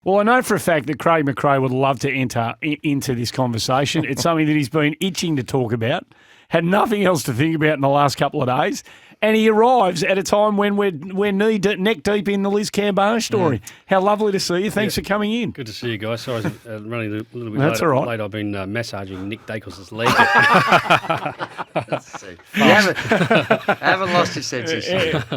Well, I know for a fact that Craig McRae would love to enter into this conversation. It's something that he's been itching to talk about, had nothing else to think about in the last couple of days, and he arrives at a time when we're neck deep in the Liz Cambone story. How lovely to see you. Thanks for coming in. Good to see you guys. Sorry, I was running a little bit That's late. all right. Late. I've been massaging Nick Daicos' leg. You haven't lost your senses.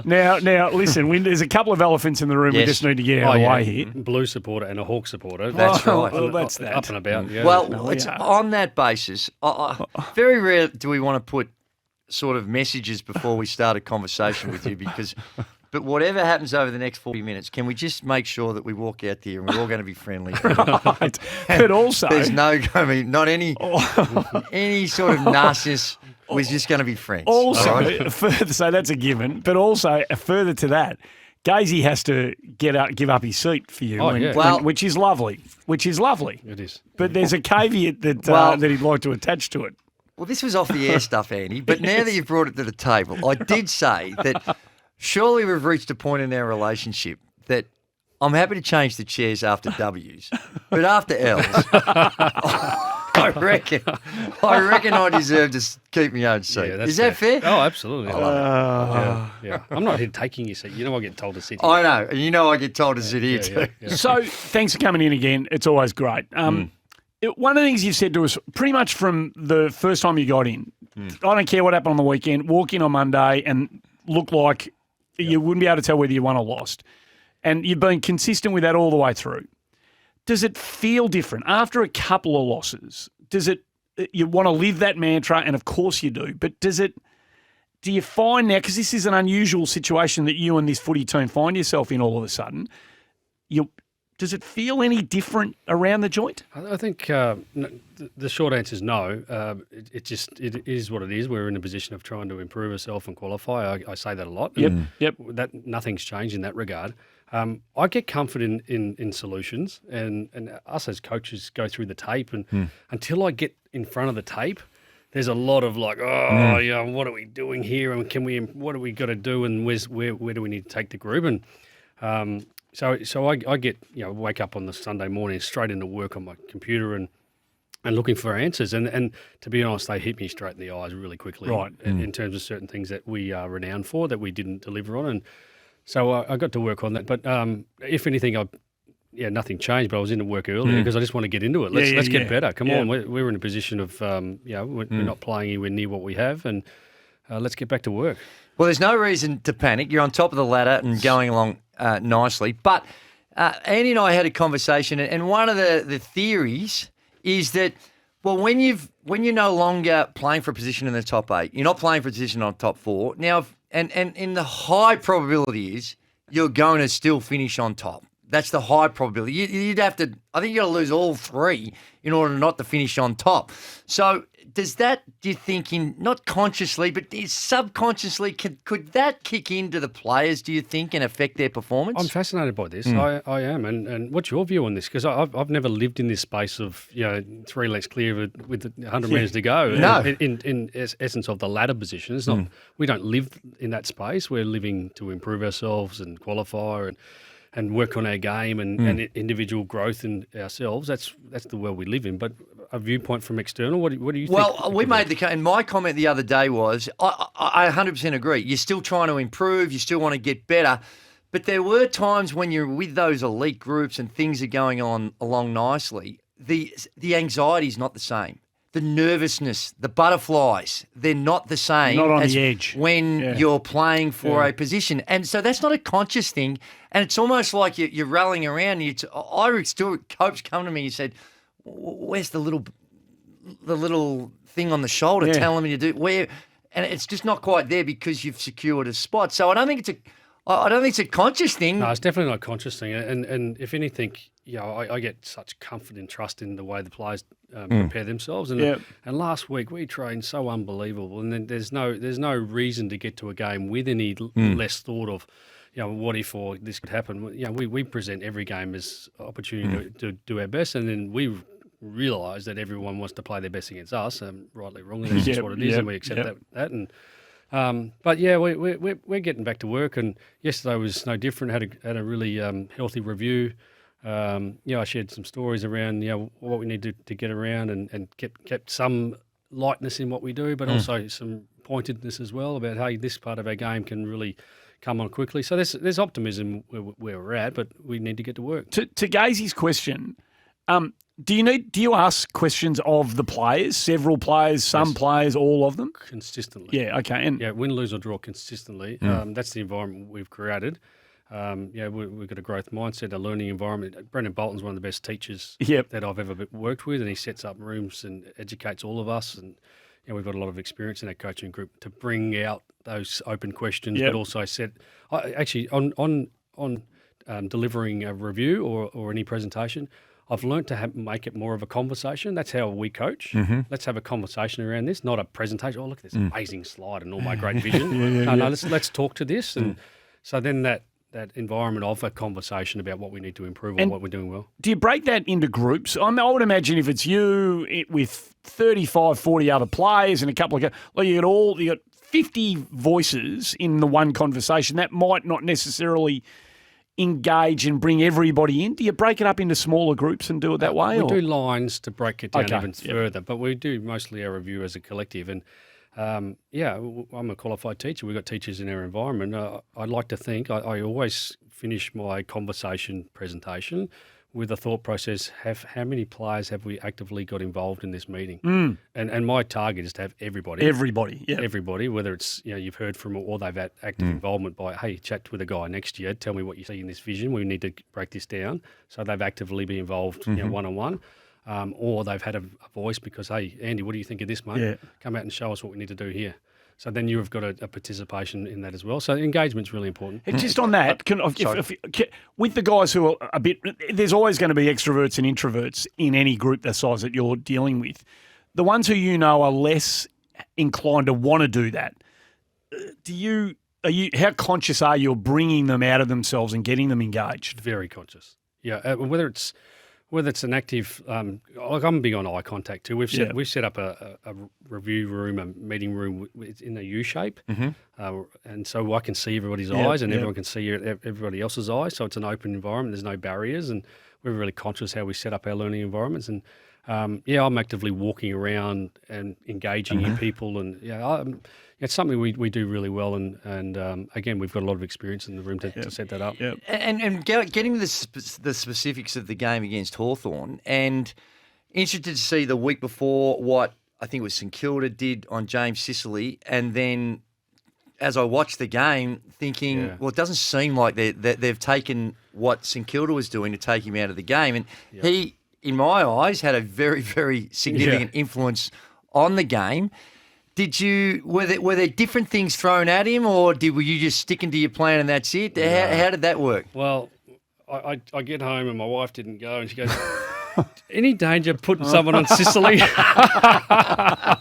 Now, listen, there's a couple of elephants in the room we just need to get out of the way here. Blue supporter and a Hawk supporter. That's right. Well, that's that. Up and about, yeah. Well, it's on that basis. Very rare do we want to put sort of messages before we start a conversation with you but whatever happens over the next 40 minutes, can we just make sure that we walk out there and we're all going to be friendly? Right. But also, there's not any sort of narcissist. We're just going to be friends. Also, so that's a given. But also, further to that, Gazey has to give up his seat for you, which is lovely. It is. But there's a caveat that he'd like to attach to it. Well, this was off the air stuff, Andy, but now that you've brought it to the table, I did say that surely we've reached a point in our relationship that I'm happy to change the chairs after W's, but after L's, I reckon I deserve to keep my own seat. Yeah, is that fair? Oh, absolutely. I love it. Yeah. I'm not here taking your seat. You know I get told to sit here. I know. And you know I get told to sit here too. Yeah. So thanks for coming in again. It's always great. One of the things you've said to us pretty much from the first time you got in, I don't care what happened on the weekend, walk in on Monday and look like you wouldn't be able to tell whether you won or lost. And you've been consistent with that all the way through. Does it feel different after a couple of losses? You want to live that mantra, and of course you do, but do you find now, because this is an unusual situation that you and this footy team find yourself in all of a sudden, does it feel any different around the joint? I think the short answer is no. It is what it is. We're in a position of trying to improve ourselves and qualify. I say that a lot. Yep. That nothing's changed in that regard. I get comfort in solutions, and us as coaches go through the tape, and until I get in front of the tape, there's a lot of like, what are we doing here, and what do we got to do, and where do we need to take the group, and So I get, wake up on the Sunday morning straight into work on my computer and looking for answers. And to be honest, they hit me straight in the eyes really quickly in terms of certain things that we are renowned for that we didn't deliver on. And so I got to work on that. But if anything, nothing changed, but I was into work earlier because I just want to get into it. Let's get better. Come on, we're in a position of, we're not playing anywhere near what we have, and let's get back to work. Well, there's no reason to panic. You're on top of the ladder and going along nicely. But Andy and I had a conversation, and one of the theories is that, well, when you're no longer playing for a position in the top 8, you're not playing for a position on top 4. Now, and in the high probability is you're going to still finish on top. That's the high probability. You'd have to, I think you got to lose all 3 in order not to finish on top. So does that, do you think, not consciously, but subconsciously, could that kick into the players, do you think, and affect their performance? I'm fascinated by this. I am. And what's your view on this? Because I've never lived in this space of, 3 lengths clear with 100 metres to go. No. In essence of the ladder position. It's not, we don't live in that space. We're living to improve ourselves and qualify and work on our game and individual growth in ourselves. That's the world we live in. But a viewpoint from external, what do you think? Well, we made and my comment the other day was, I 100% agree. You're still trying to improve. You still want to get better. But there were times when you're with those elite groups and things are going along nicely, the anxiety is not the same. The nervousness, the butterflies, they're not the same Not on as the edge. when you're playing for a position. And so that's not a conscious thing. And it's almost like you're rallying around. I still, coach come to me and said, where's the little thing on the shoulder telling me to do where? And it's just not quite there because you've secured a spot. So I don't think it's a conscious thing. No, it's definitely not a conscious thing. And if anything, I get such comfort and trust in the way the players prepare themselves. And last week we trained so unbelievable. And then there's no reason to get to a game with any less thought of, what if or this could happen. We present every game as opportunity to do our best, and then we realise that everyone wants to play their best against us, rightly, wrongly. That's just what it is, and we accept that. And but we're getting back to work, and yesterday was no different. Had a really healthy review. I shared some stories around what we need to get around and kept some lightness in what we do, but also some pointedness as well about how this part of our game can really come on quickly. So there's optimism where we're at, but we need to get to work. To Gazey's question, do you ask questions of the players, several players, some players, all of them? Consistently. Yeah, okay. And win, lose or draw consistently. That's the environment we've created. We've got a growth mindset, a learning environment. Brendan Bolton's one of the best teachers that I've ever worked with, and he sets up rooms and educates all of us. And we've got a lot of experience in our coaching group to bring out those open questions, but also on delivering a review or any presentation, I've learned to make it more of a conversation. That's how we coach. Let's have a conversation around this, not a presentation. Oh, look at this amazing slide and all my great vision. Let's talk to this. And so then that environment of a conversation about what we need to improve and what we're doing well. Do you break that into groups? I would imagine if it's you with 35, 40 other players and a couple of you got 50 voices in the one conversation, that might not necessarily engage and bring everybody in. Do you break it up into smaller groups and do it that way? We do lines to break it down even further, but we do mostly our review as a collective. And I'm a qualified teacher. We've got teachers in our environment. I'd like to think I always finish my conversation presentation with a thought process, how many players have we actively got involved in this meeting? And my target is to have everybody. Everybody, whether it's, you've heard from or they've had active involvement by, hey, chat with a guy next year, tell me what you see in this vision. We need to break this down. So they've actively been involved one-on-one. Or they've had a voice because, hey, Andy, what do you think of this, mate? Yeah. Come out and show us what we need to do here. So then you've got a participation in that as well. So engagement's really important. And just on that, with the guys who are a bit, there's always going to be extroverts and introverts in any group that size that you're dealing with. The ones who are less inclined to want to do that, how conscious are you of bringing them out of themselves and getting them engaged? Very conscious. Yeah, whether it's an active, I'm big on eye contact too. We've set up a review room, a meeting room. It's in a U shape, and so I can see everybody's eyes, and everyone can see everybody else's eyes. So it's an open environment. There's no barriers, and we're really conscious how we set up our learning environments. And I'm actively walking around and engaging in people, and it's something we do really well. And again, we've got a lot of experience in the room to set that up. Yep. And getting the specifics of the game against Hawthorn, and interested to see the week before what I think it was St Kilda did on James Sicily, and then as I watched the game, thinking, well, it doesn't seem like they've taken what St Kilda was doing to take him out of the game, and he, in my eyes, had a very, very significant influence on the game. Were there different things thrown at him, or were you just sticking to your plan and that's it? How did that work? Well, I get home and my wife didn't go, and she goes, "Any danger putting someone on Sicily?" I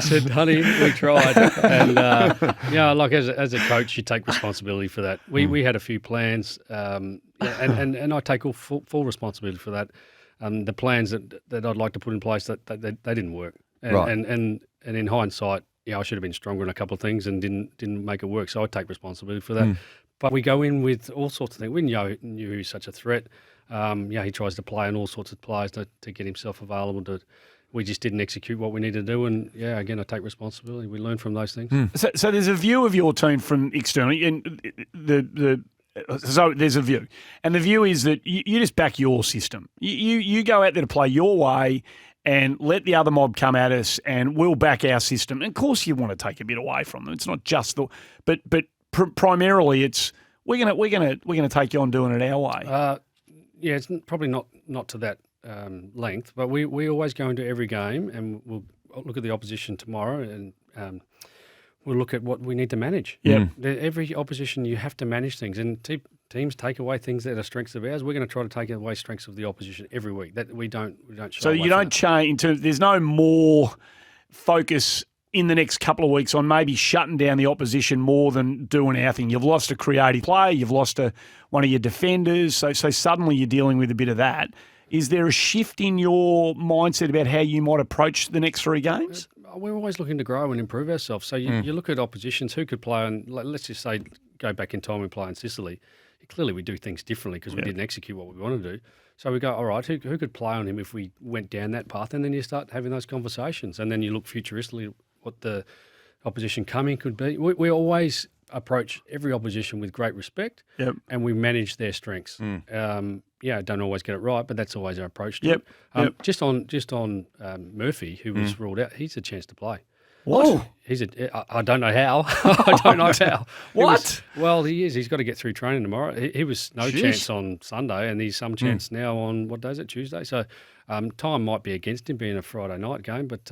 said, "Honey, we tried." And as a coach, you take responsibility for that. We had a few plans, and I take full responsibility for that. The plans that I'd like to put in place that they didn't work. And in hindsight, I should have been stronger in a couple of things and didn't make it work. So I take responsibility for that. But we go in with all sorts of things. We knew he's such a threat. He tries to play on all sorts of players to get himself available. We just didn't execute what we need to do. And again, I take responsibility. We learn from those things. So there's a view of your team from externally, and so there's a view, and the view is that you just back your system. You go out there to play your way, and let the other mob come at us, and we'll back our system. And of course, you want to take a bit away from them. It's not just but primarily it's we're gonna take you on doing it our way. It's probably not to that length, but we always go into every game, and we'll look at the opposition tomorrow, and we'll look at what we need to manage. Every opposition, you have to manage things, and teams take away things that are strengths of ours. We're going to try to take away strengths of the opposition every week. That we don't. So you don't change. There's no more focus in the next couple of weeks on maybe shutting down the opposition more than doing our thing. You've lost a creative player. You've lost one of your defenders. So suddenly you're dealing with a bit of that. Is there a shift in your mindset about how you might approach the next three games? We're always looking to grow and improve ourselves. So you look at oppositions who could play, and let's just say go back in time and play in Sicily. clearly we do things differently because we didn't execute what we wanted to do. So we go, all right, who could play on him if we went down that path? And then you start having those conversations, and then you look futuristically at what the opposition coming could be. We always approach every opposition with great respect, and we manage their strengths. Don't always get it right, but that's always our approach to it. Just on Murphy, who was ruled out, he's a chance to play. What? I don't know how. I don't know how. What? He is. He's got to get through training tomorrow. He was no chance on Sunday, and he's some chance now on, what day is it, Tuesday? So time might be against him being a Friday night game, but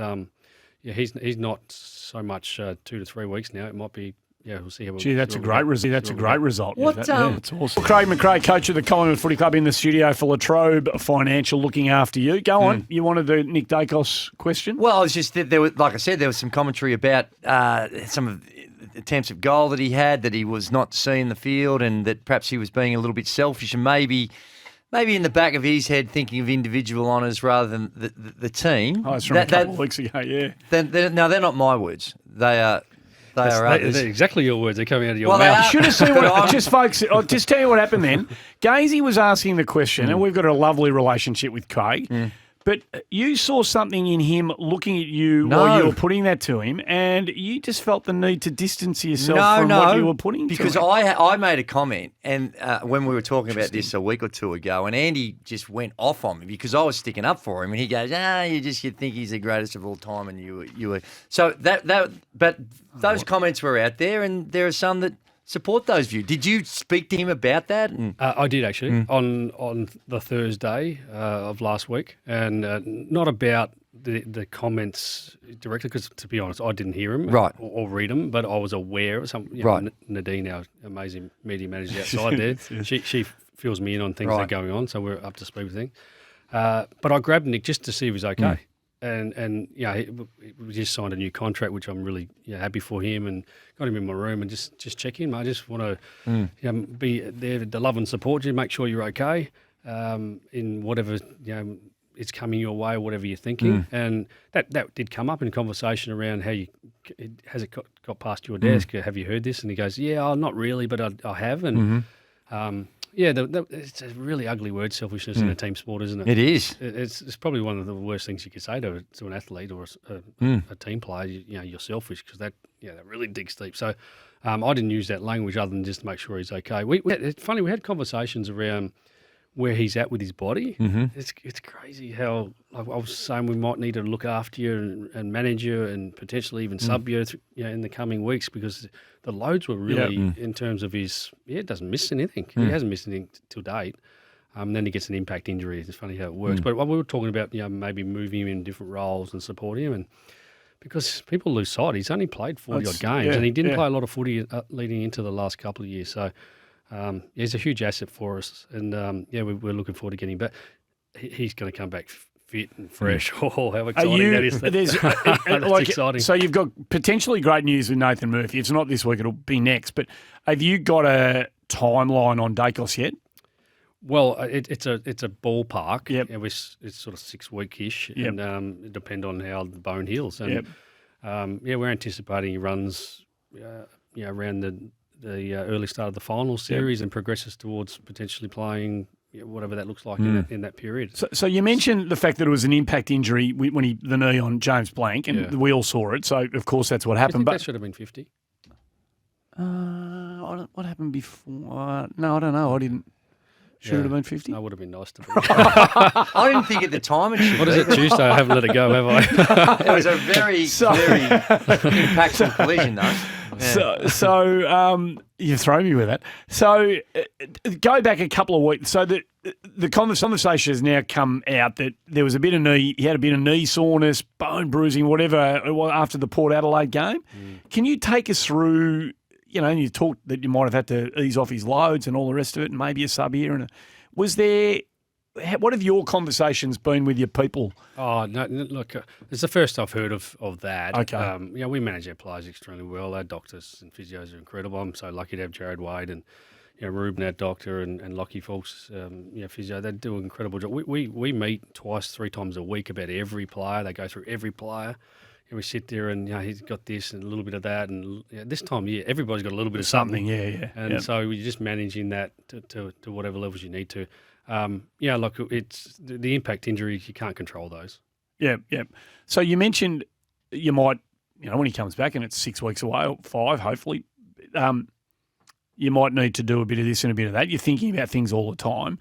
he's not so much 2 to 3 weeks now. It might be. Yeah, we'll see how. That's a great result. That's a great result. What? That's awesome. Craig McRae, coach of the Collingwood Footy Club, in the studio for Latrobe Financial, looking after you. Go on. You wanted the Nick Daicos question? Well, it's just that like I said, there was some commentary about some of the attempts at goal that he had, that he was not seeing the field, and that perhaps he was being a little bit selfish, and maybe in the back of his head thinking of individual honours rather than the team. Oh, it's from a couple of weeks ago. Yeah. They're not my words. They are. They're exactly your words. They're coming out of your mouth. You should have seen what. Just folks, I'll just tell you what happened then. Gazey was asking the question, and we've got a lovely relationship with Craig. But you saw something in him looking at you while you were putting that to him, and you just felt the need to distance yourself from what you were putting to him. Because I made a comment, and when we were talking about this a week or two ago, and Andy just went off on me because I was sticking up for him, and he goes, you think he's the greatest of all time, and you were. So but those comments were out there, and there are some that support those views. Did you speak to him about that? I did actually on the Thursday of last week, and not about the comments directly, because to be honest, I didn't hear him or read them, but I was aware of some. Nadine, our amazing media manager outside there, she fills me in on things that are going on, so we're up to speed with things. But I grabbed Nick just to see if he was okay. And we just signed a new contract, which I'm really happy for him, and got him in my room and just check in. I just want to be there to love and support you, make sure you're okay in whatever it's coming your way, whatever you're thinking. And that did come up in conversation around how has it got past your desk? Have you heard this? And he goes, not really, but I have. And it's a really ugly word, selfishness, in a team sport, isn't it? It is. It's probably one of the worst things you could say to an athlete or a team player. You're selfish, because that really digs deep. So I didn't use that language other than just to make sure he's okay. It's funny, we had conversations around where he's at with his body. It's crazy how I was saying we might need to look after you and manage you and potentially even sub you in the coming weeks, because the loads were really in terms of his it doesn't miss anything. He hasn't missed anything till date. Then he gets an impact injury. It's funny how it works. But we were talking about maybe moving him in different roles and supporting him, and because people lose sight, he's only played 40-odd games, and he didn't play a lot of footy leading into the last couple of years. So he's a huge asset for us, and we're looking forward to getting him back. He's going to come back fit and fresh. Oh, how exciting that is! That's exciting. So you've got potentially great news with Nathan Murphy. It's not this week; it'll be next. But have you got a timeline on Daicos yet? Well, it's a ballpark. Yep. It's sort of 6 week-ish, and it depends on how the bone heals. And we're anticipating he runs around the early start of the final series and progresses towards potentially playing whatever that looks like in that period. So you mentioned the fact that it was an impact injury when the knee on James Blank, and we all saw it. So of course that's what happened. But that should have been 50. What happened before? No, I don't know. I didn't. Should it have been 50? That would have been nice to be. I didn't think at the time it should. What is it, Tuesday? I haven't let it go, have I? It was a very impactful collision, though. Yeah. So you throw me with that. So go back a couple of weeks. So the conversation has now come out that there was he had a bit of knee soreness, bone bruising, whatever, after the Port Adelaide game. Can you take us through? And you talked that you might have had to ease off his loads and all the rest of it, and maybe a sub here. What have your conversations been with your people? Oh, no, look, it's the first I've heard of that. Okay. We manage our players extremely well. Our doctors and physios are incredible. I'm so lucky to have Jared Wade and Ruben, our doctor, and Lockie Folks, physio. They do an incredible job. We meet 2-3 times a week about every player. They go through every player. we sit there and he's got this and a little bit of that, and this time of year everybody's got a little bit of something. Yeah. And so you're just managing that to whatever levels you need to. Look, it's the impact injuries, you can't control those. Yeah. So you mentioned you might, when he comes back and it's 6 weeks away, or 5, hopefully, you might need to do a bit of this and a bit of that. You're thinking about things all the time.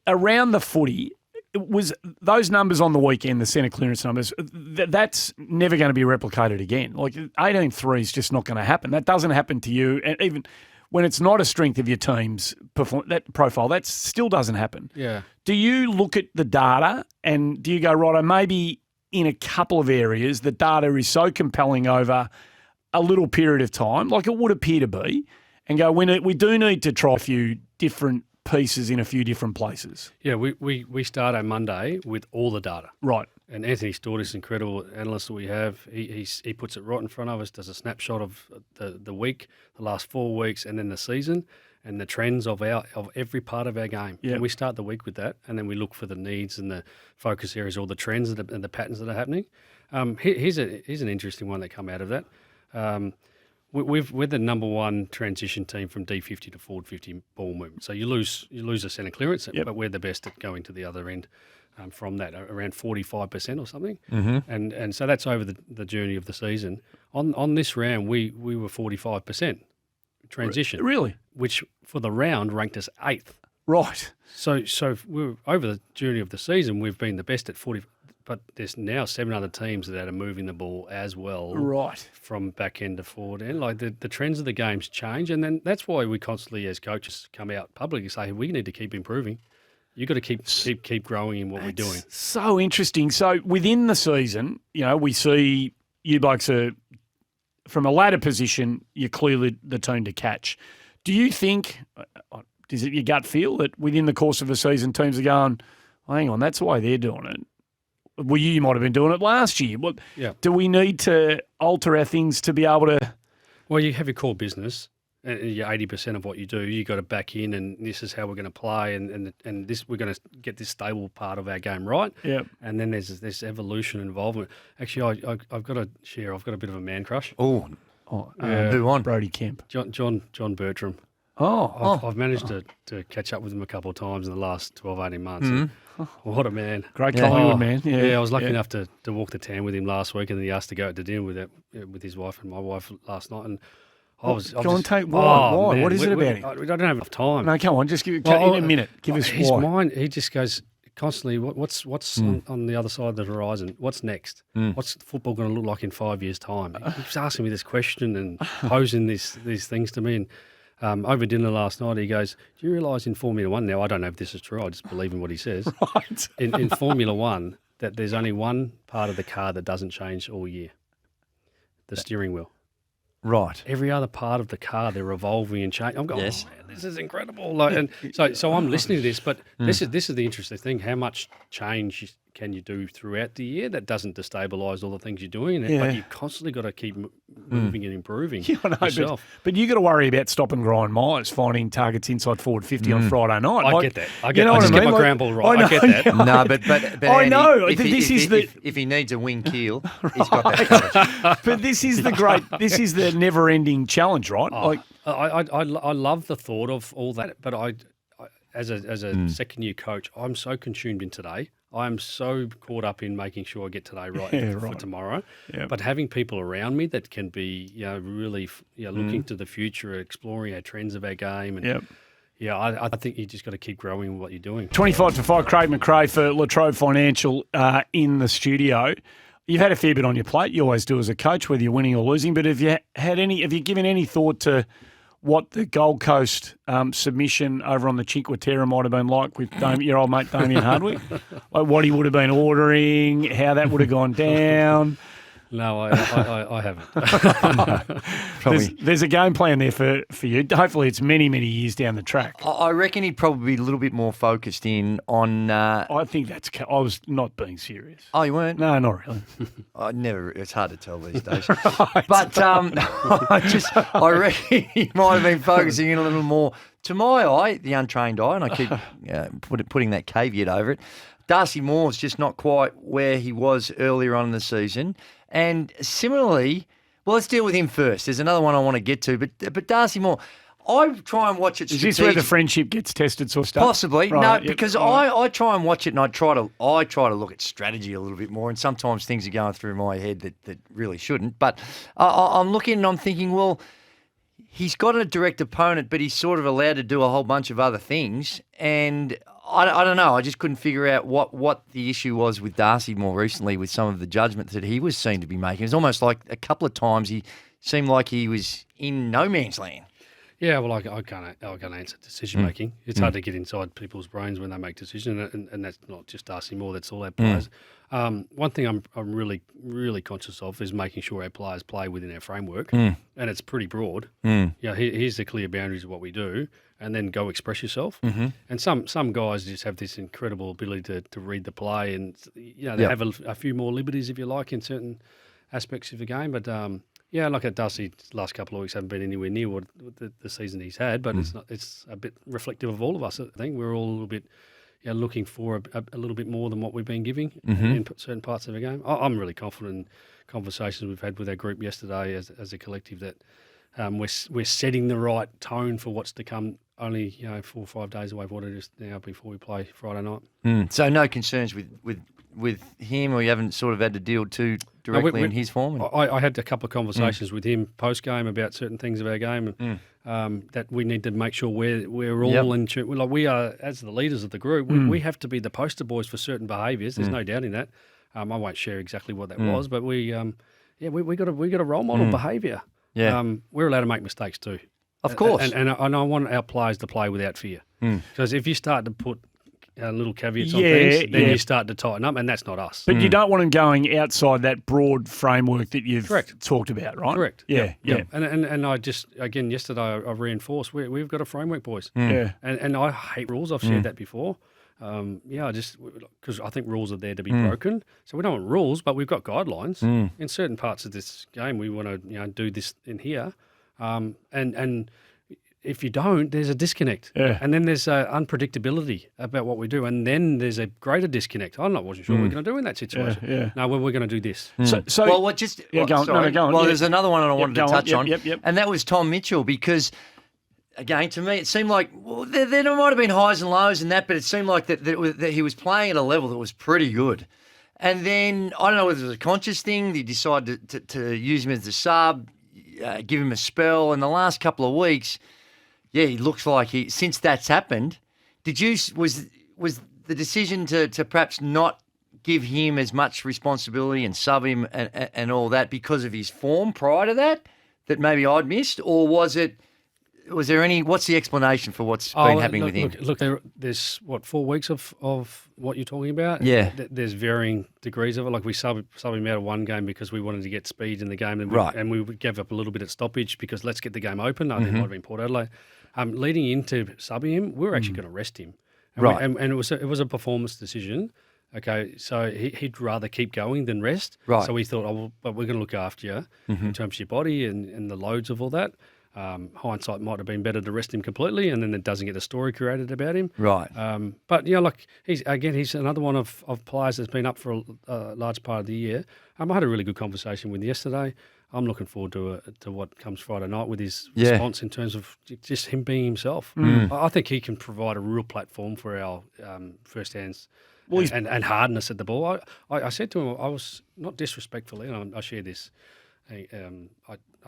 Around the footy, it was those numbers on the weekend, the centre clearance numbers, that's never going to be replicated again. Like 18-3 is just not going to happen. That doesn't happen to you. And even when it's not a strength of your team's that profile, that still doesn't happen. Yeah. Do you look at the data and do you go, right, maybe in a couple of areas the data is so compelling over a little period of time, like it would appear to be, and go, we do need to try a few different pieces in a few different places? Yeah, we start on Monday with all the data. Right. And Anthony Stewart is an incredible analyst that we have. He puts it right in front of us, does a snapshot of the week, the last 4 weeks, and then the season, and the trends of every part of our game. Yeah. And we start the week with that, and then we look for the needs and the focus areas, all the trends and the patterns that are happening. Here's an interesting one that come out of that. We're the number one transition team from D50 to forward 50 ball movement. So you lose a centre clearance, but we're the best at going to the other end from that, around 45% or something. Mm-hmm. And so that's over the journey of the season. On this round, we were 45% transition. Really? Which for the round ranked us 8th. Right. So we're over the journey of the season, we've been the best at 40. But there's now 7 other teams that are moving the ball as well, right, from back end to forward end. Like the trends of the games change, and then that's why we constantly, as coaches, come out publicly and say we need to keep improving. You've got to keep growing in what we're doing. So interesting. So within the season, we see you blokes are from a ladder position. You're clearly the team to catch. Do you think? Is it your gut feel that within the course of a season, teams are going, hang on, that's the way they're doing it? Well, you might have been doing it last year. Do we need to alter our things to be able to? Well, you have your core business, and you're 80% of what you do. You got to back in, and this is how we're going to play, and this we're going to get this stable part of our game right. Yeah. And then there's this evolution involvement. Actually, I've got to share. I've got a bit of a man crush. Who on? Brody Kemp. John Bertram. I've managed to catch up with him a couple of times in the last 12, 18 months. Mm-hmm. What a man. Great Collingwood man. Yeah, I was lucky enough to walk the town with him last week, and then he asked to go out to dinner with his wife and my wife last night. And why? Why? What is it about him? I don't have enough time. No, come on, just in a minute. Give us his why. mind. He just goes constantly, what's on the other side of the horizon? What's next? What's football going to look like in 5 years' time? He keeps asking me this question and posing these things to me. And over dinner last night, he goes, do you realise in Formula One, now I don't know if this is true, I just believe in what he says, right. in Formula One, that there's only one part of the car that doesn't change all year, the steering wheel. Right. Every other part of the car, they're evolving and changing. I'm going, yes. Oh, man, this is incredible. And so I'm listening to this, but this is the interesting thing. How much change can you do throughout the year that doesn't destabilise all the things you're doing? But you constantly got to keep moving and improving yourself. But you got to worry about stop and grind miles, finding targets inside forward 50 on Friday night. I get that. I just get my ground ball right. I get that. No, but I Andy, know. If he needs a wing keel, he's got that covered. But this is the never-ending challenge, right? I love the thought of all that, but I as a second-year coach, I'm so consumed in today. I'm so caught up in making sure I get today right for tomorrow. Yep. But having people around me that can be, really looking to the future, exploring our trends of our game. And I think you just got to keep growing what you're doing. 25-5, Craig McRae for La Trobe Financial in the studio. You've had a fair bit on your plate. You always do as a coach, whether you're winning or losing. But have you given any thought to what the Gold Coast submission over on the Cinque Terre might have been like with your old mate Damien Hardwick? Like what he would have been ordering, how that would have gone down? No, I haven't. There's a game plan there for you. Hopefully it's many, many years down the track. I reckon he'd probably be a little bit more focused in on... I think I was not being serious. Oh, you weren't? No, not really. It's hard to tell these days. But I reckon he might have been focusing in a little more, to my eye, the untrained eye, and I keep putting that caveat over it. Darcy Moore's just not quite where he was earlier on in the season. And similarly, well, let's deal with him first. There's another one I want to get to, but Darcy Moore, I try and watch it. Is this where the friendship gets tested, sort of stuff? Possibly, Right, no, because I try and watch it, and I try to look at strategy a little bit more. And sometimes things are going through my head that really shouldn't. But I'm looking and I'm thinking, well, he's got a direct opponent, but he's sort of allowed to do a whole bunch of other things. And I don't know. I just couldn't figure out what the issue was with Darcy more recently with some of the judgments that he was seen to be making. It was almost like a couple of times he seemed like he was in no man's land. Yeah, well, I can't answer decision making. It's hard to get inside people's brains when they make decisions, and that's not just Darcy Moore. That's all our players. One thing I'm really, really conscious of is making sure our players play within our framework, and it's pretty broad. Yeah, here's the clear boundaries of what we do, and then go express yourself. And some guys just have this incredible ability to read the play, and they have a few more liberties, if you like, in certain aspects of the game, but. Yeah, like at Darcy, last couple of weeks haven't been anywhere near what the season he's had, but it's a bit reflective of all of us. I think we're all a little bit looking for a little bit more than what we've been giving in certain parts of the game. I'm really confident in conversations we've had with our group yesterday as a collective that we're setting the right tone for what's to come. Only 4 or 5 days away from what it is now before we play Friday night. So no concerns with him, or you haven't sort of had to deal too directly in his form? I had a couple of conversations with him post-game about certain things of our game that we need to make sure we're all in tune. Like we are, as the leaders of the group, we have to be the poster boys for certain behaviours. There's no doubt in that. I won't share exactly what that was, but we got a role model behaviour. Yeah. We're allowed to make mistakes too. Of course. And I want our players to play without fear. Because if you start to put little caveats on things, then you start to tighten up, and that's not us. But you don't want them going outside that broad framework that you've talked about, right? Correct. Yeah. And I just, again, yesterday I reinforced, we've got a framework, boys. Yeah. And I hate rules. I've shared that before. Because I think rules are there to be broken. So we don't want rules, but we've got guidelines. In certain parts of this game, we want to do this in here. And if you don't, there's a disconnect. Yeah. And then there's unpredictability about what we do. And then there's a greater disconnect. I wasn't sure what we're going to do in that situation. Yeah. No, we're going to do this. So well, what just... go on. Sorry. No, go on. Well, there's another one I wanted to touch on. Yep. And that was Tom Mitchell, because, again, to me, it seemed like, well, there might have been highs and lows in that, but it seemed like that he was playing at a level that was pretty good. And then, I don't know whether it was a conscious thing, he decided to use him as the sub, give him a spell. In the last couple of weeks... Yeah, he looks like since that's happened, was the decision to perhaps not give him as much responsibility and sub him and all that because of his form prior to that maybe I'd missed? Or was there any, what's the explanation for what's been happening with him? Look, there's 4 weeks of what you're talking about? Yeah. There's varying degrees of it. Like we sub him out of one game because we wanted to get speed in the game, and we gave up a little bit at stoppage because let's get the game open. I think it might have been Port Adelaide. Leading into subbing him, we were actually going to rest him. And and it was a performance decision. Okay, so he'd rather keep going than rest. Right. So we thought, but we're going to look after you in terms of your body and the loads of all that. Hindsight might have been better to rest him completely, and then it doesn't get a story created about him. Right. But he's another one of players that's been up for a large part of the year. I had a really good conversation with him yesterday. I'm looking forward to what comes Friday night with his response in terms of just him being himself. I think he can provide a real platform for our first hands and hardness at the ball. I said to him, I was not disrespectfully, and I share this. I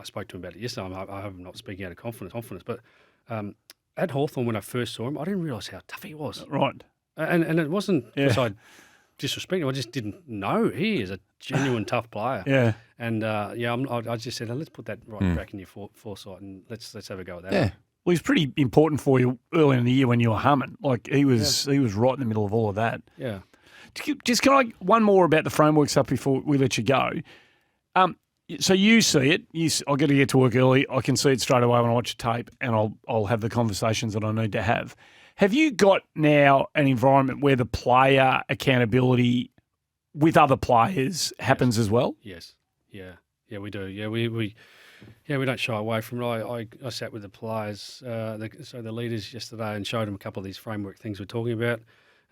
spoke to him about it yesterday. I hope I'm not speaking out of confidence, but at Hawthorn when I first saw him, I didn't realise how tough he was. Right. And it wasn't because I disrespect him. I just didn't know he is a genuine tough player. Yeah. And I just said, let's put that right back in your foresight and let's have a go at that. Yeah. Well, he's pretty important for you early in the year when you were humming. Like he was right in the middle of all of that. Yeah. Just one more about the framework stuff before we let you go. So you see it. I'll get to get to work early. I can see it straight away when I watch a tape, and I'll have the conversations that I need to have. Have you got now an environment where the player accountability with other players happens as well? Yes. Yeah, we do. Yeah, we don't shy away from it. I sat with the players, the leaders yesterday, and showed them a couple of these framework things we're talking about,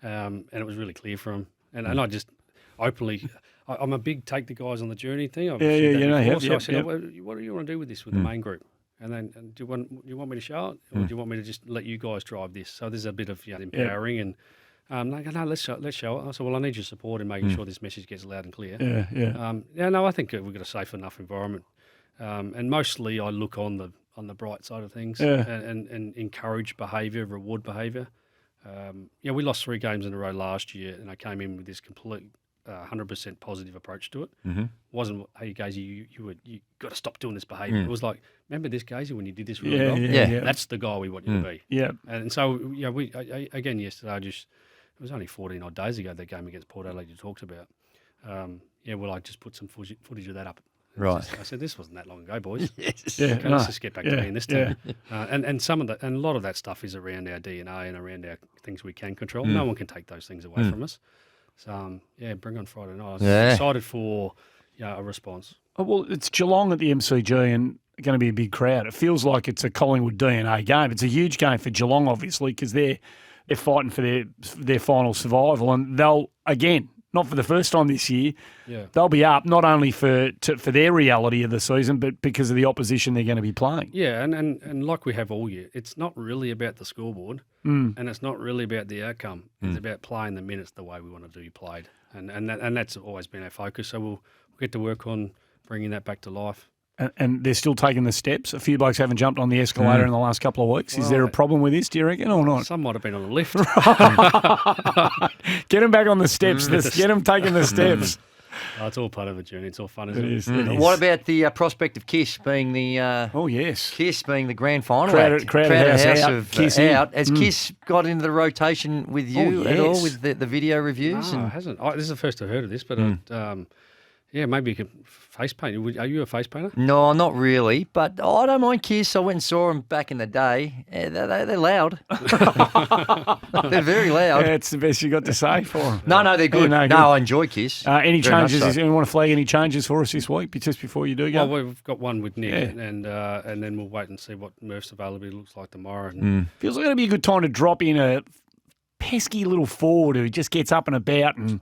and it was really clear for them. And I just openly, I'm a big take the guys on the journey thing. I've Yeah, said yeah, that you know, before. yep, So I yep, said, yep. what do you want to do with this with the main group? And then do you want me to show it, or do you want me to just let you guys drive this? So there's a bit of empowering and. They go, no, let's show it. I said, well, I need your support in making sure this message gets loud and clear. I think we've got a safe enough environment, and mostly I look on the bright side of things and encourage behaviour, reward behaviour. We lost 3 games in a row last year, and I came in with this complete 100% positive approach to it. Wasn't, hey, Gazey, you got to stop doing this behaviour. It was like, remember this, Gazey, when you did this really well? Yeah. That's the guy we want you to be. Yeah. And so, we again yesterday, it was only 14 odd days ago, that game against Port Adelaide you talked about. I just put some footage of that up. Right. I said, this wasn't that long ago, boys. Yes. Yeah. Okay, let's just get back to being this team. And a lot of that stuff is around our DNA and around our things we can control. No one can take those things away from us. So, bring on Friday night. I was excited for a response. Oh, well, it's Geelong at the MCG and going to be a big crowd. It feels like it's a Collingwood DNA game. It's a huge game for Geelong, obviously, because they're fighting for their final survival, and they'll, again, not for the first time this year, they'll be up not only for their reality of the season, but because of the opposition they're going to be playing. Yeah, and like we have all year, it's not really about the scoreboard, and it's not really about the outcome. It's about playing the minutes the way we want to do played, and that's always been our focus. So we'll get to work on bringing that back to life. And they're still taking the steps. A few blokes haven't jumped on the escalator in the last couple of weeks. Is there a problem with this, do you reckon, or not? Some might have been on the lift. Get them back on the steps. Get them taking the steps. It's all part of the journey. It's all fun, isn't it? It is. What about the prospect of Kiss being the Oh, yes. Kiss being the grand final Crowded House out, of Kiss out? Has Kiss got into the rotation with you at all yes. with the video reviews? No, it hasn't. This is the first I've heard of this, but maybe you could face paint. Are you a face painter? No, not really, but I don't mind Kiss. I went and saw them back in the day. They're loud. They're very loud. Yeah, it's the best you got to say for them. No, they're good. Yeah, no, I enjoy Kiss. Any Very much changes? so. You want to flag any changes for us this week, just before you do go? Well, we've got one with Nick, and then we'll wait and see what Murph's availability looks like tomorrow. Feels like it'll be a good time to drop in a pesky little forward who just gets up and about and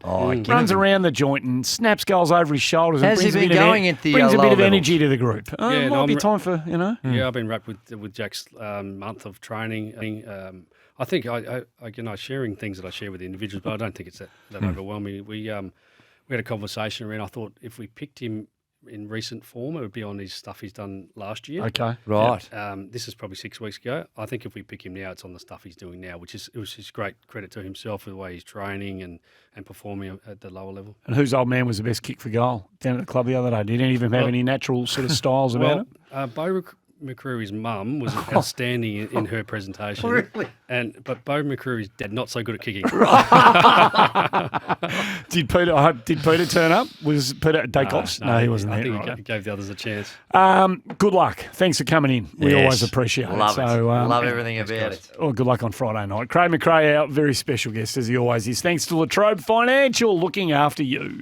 runs around the joint and snaps goals over his shoulders. How's and he been going at the brings a bit lower of levels? energy to the group. It might be time for, Yeah, I've been wrapped with Jack's month of training. I think I sharing things that I share with the individuals, but I don't think it's that overwhelming. We had a conversation around. I thought if we picked him in recent form, it would be on his stuff he's done last year. Okay. Right. This is probably 6 weeks ago. I think if we pick him now, it's on the stuff he's doing now, which is great credit to himself for the way he's training and performing at the lower level. And whose old man was the best kick for goal down at the club the other day? Did any of them have any natural sort of styles about it? Bo McRae's mum was outstanding in her presentation. Really? But Bo McRae's dad, not so good at kicking. Did Peter turn up? Was Peter Daicos? No, he wasn't I there. think Right. he gave the others a chance. Good luck. Thanks for coming in. We Yes. always appreciate it. Love it. So, Love everything about it. Well, good luck on Friday night. Craig McRae, our very special guest, as he always is. Thanks to Latrobe Financial, looking after you.